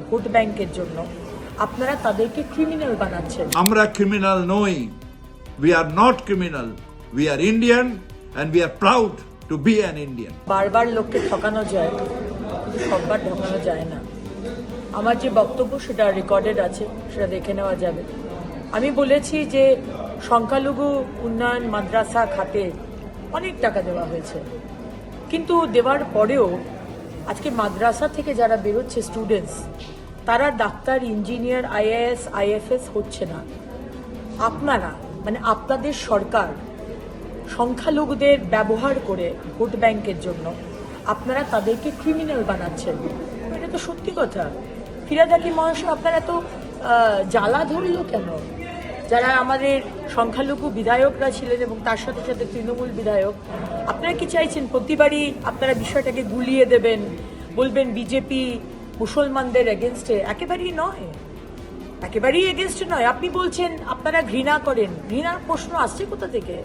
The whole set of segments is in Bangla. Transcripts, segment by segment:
ভোট ব্যাংকের জন্য আপনারা তাদেরকে ক্রিমিনাল বানাচ্ছেন। আমরা ক্রিমিনাল নই, we are not criminal, we are Indian and we are proud to be an Indian. বারবার লোককে ঠকানো যায়, কিন্তু সববার ঠকানো যায় না। আমার যে বক্তব্য সেটা রেকর্ডেড আছে, সেটা দেখে নেওয়া যাবে। আমি বলেছি যে সংখ্যালঘু উন্নয়ন মাদ্রাসা খাতে অনেক টাকা দেওয়া হয়েছে, কিন্তু দেওয়ার পরেও আজকে মাদ্রাসা থেকে যারা বেরোচ্ছে স্টুডেন্টস, তারা ডাক্তার, ইঞ্জিনিয়ার, আইএএস, আইএফএস হচ্ছে না। আপনারা মানে আপনাদের সরকার সংখ্যালঘুদের ব্যবহার করে ভোট ব্যাংকের জন্য আপনারা তাদেরকে ক্রিমিনাল বানাচ্ছেন। এটা তো সত্যি কথা। ফিরহাদ হাকিম মহাশয়, আপনারা এত জ্বালা ধরল কেন? যারা আমাদের সংখ্যালঘু বিধায়করা ছিলেন এবং তার সাথে সাথে তৃণমূল বিধায়ক, আপনারা কি চাইছেন প্রতিবারই আপনারা বিষয়টাকে গুলিয়ে দেবেন, বলবেন বিজেপি মুসলমানদের এগেনস্টে? একেবারেই নয়, একেবারেই এগেনস্টে নয়। আপনি বলছেন আপনারা ঘৃণা করেন, ঘৃণার প্রশ্ন আসছে কোথা থেকে?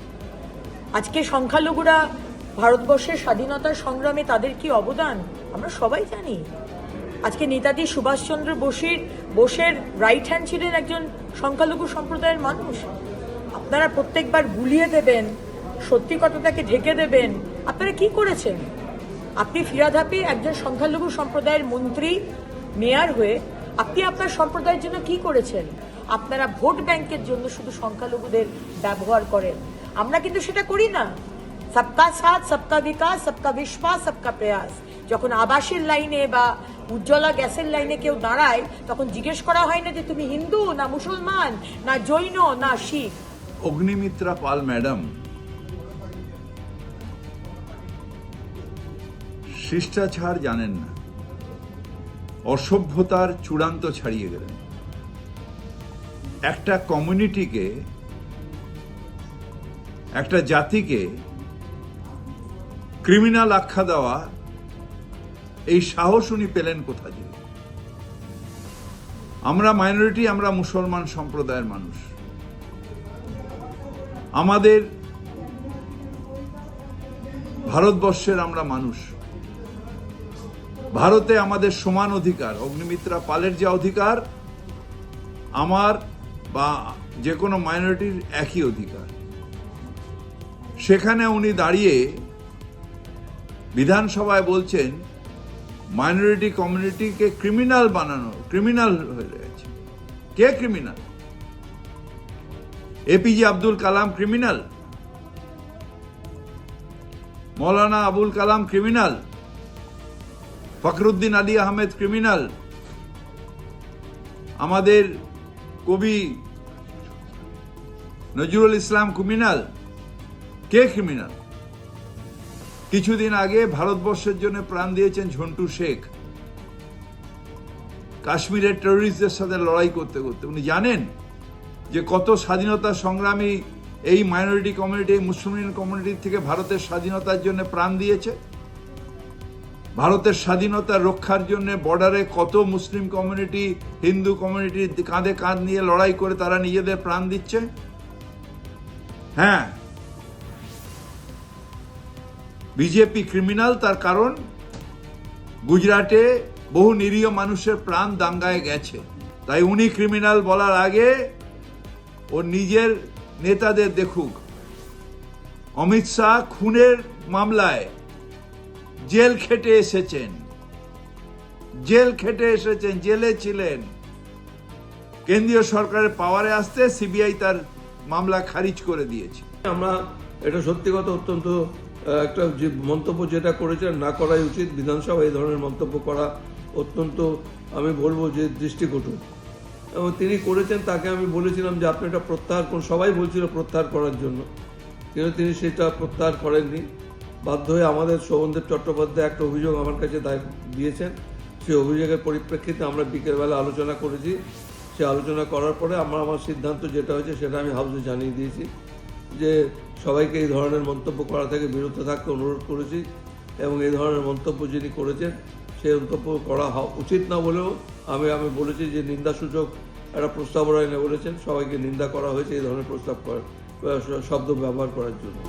আজকে সংখ্যালঘুরা ভারতবর্ষের স্বাধীনতার সংগ্রামে তাদের কি অবদান আমরা সবাই জানি। আজকে নেতাজি সুভাষচন্দ্র বোসের রাইট হ্যান্ড ছিলেন একজন সংখ্যালঘু সম্প্রদায়ের মানুষ। আপনারা প্রত্যেকবার গুলিয়ে দেবেন, সত্যি কথাটাকে ঢেকে দেবেন। আপনারা কি করেছেন? আপনি ফিরহাদ হাকিম একজন সংখ্যালঘু সম্প্রদায়ের মন্ত্রী, মেয়র হয়ে আপনি আপনার সম্প্রদায়ের জন্য কি করেছেন? আপনারা ভোট ব্যাংকের জন্য শুধু সংখ্যালঘুদের ব্যবহার করেন। আমরা কিন্তু সেটা করি না। সবকা সাথ, সবকা বিকাশ, সবকা বিশ্বাস, সবকা প্রয়াস। যখন আবাসের লাইনে বা উজ্জ্বলা গ্যাসের লাইনে কেউ দাঁড়ায়, তখন জিজ্ঞেস করা হয় না যে তুমি হিন্দু না মুসলমান না জৈন না শিখ। অগ্নিমিত্রা পাল ম্যাডাম শিষ্টাচার জানেন না, অসভ্যতার চূড়ান্ত ছাড়িয়ে গেলেন। একটা কমিউনিটিকে, একটা জাতিকে ক্রিমিনাল আখ্যা দেওয়া, এই সাহস উনি পেলেন কোথা থেকে? আমরা মাইনরিটি, আমরা মুসলমান সম্প্রদায়ের মানুষ। আমাদের ভারতবর্ষের আমরা মানুষ। ভারতে আমাদের সমান অধিকার। অগ্নিমিত্রা পালের যে অধিকার, আমার বা যে কোনো মাইনরিটির একই অধিকার। সেখানে উনি দাঁড়িয়ে বিধানসভায় বলছেন মাইনরিটি কমিউনিটিকে ক্রিমিনাল বানানো, ক্রিমিনাল হয়ে গেছে। কে criminal? APJ Abdul Kalam criminal? Maulana Abul Kalam criminal? Fakhruddin Ali Ahmed criminal? আমাদের কবি নজরুল ইসলাম ক্রিমিনাল? কে ক্রিমিনাল? কিছুদিন আগে ভারতবর্ষের জন্য প্রাণ দিয়েছেন ঝন্টু শেখ, কাশ্মীরের টেররিস্টদের সাথে লড়াই করতে করতে। উনি জানেন যে কত স্বাধীনতা সংগ্রামী এই মাইনরিটি কমিউনিটি, মুসলিম কমিউনিটি থেকে ভারতের স্বাধীনতার জন্য প্রাণ দিয়েছে? ভারতের স্বাধীনতা রক্ষার জন্য বর্ডারে কত মুসলিম কমিউনিটি, হিন্দু কমিউনিটি কাঁধে কাঁধ নিয়ে লড়াই করে তারা নিজেদের প্রাণ দিচ্ছে। হ্যাঁ, বিজেপি ক্রিমিনাল। তার কারণ গুজরাটে বহু নিরীহ মানুষের প্রাণ দাঙ্গায় গেছে। তাই উনি ক্রিমিনাল বলার আগে ও নিজের নেতাদের দেখুক। অমিত শাহ খুনের মামলায় জেল খেটে এসেছেন, জেলে ছিলেন। কেন্দ্রীয় সরকারের পাওয়ারে আসতে সিবিআই তার মামলা খারিজ করে দিয়েছে। আমরা এটা সত্যি কথা, অত্যন্ত একটা যে মন্তব্য যেটা করেছেন না করাই উচিত। বিধানসভা এই ধরনের মন্তব্য করা অত্যন্ত, আমি বলবো যে দৃষ্টিকটু। এবং তিনি করেছেন, তাকে আমি বলেছিলাম যে আপনি এটা প্রত্যাহার করুন। সবাই বলছিল প্রত্যাহার করার জন্য, কিন্তু তিনি সেটা প্রত্যাহার করেননি। বাধ্য হয়ে আমাদের শোভনদেব চট্টোপাধ্যায় একটা অভিযোগ আমার কাছে দিয়েছেন। সেই অভিযোগের পরিপ্রেক্ষিতে আমরা বিকেলবেলা আলোচনা করেছি। সে আলোচনা করার পরে আমার সিদ্ধান্ত যেটা হয়েছে সেটা আমি হাউসে জানিয়ে দিয়েছি যে সবাইকে এই ধরনের মন্তব্য করা থেকে বিরত থাকতে অনুরোধ করেছি। এবং এই ধরনের মন্তব্য যিনি করেছেন সেই মন্তব্য করা উচিত না বলেও আমি বলেছি যে নিন্দাসূচক একটা প্রস্তাবনা এনে বলেছেন সবাইকে নিন্দা করা হয়েছে এই ধরনের শব্দ ব্যবহার করার জন্য।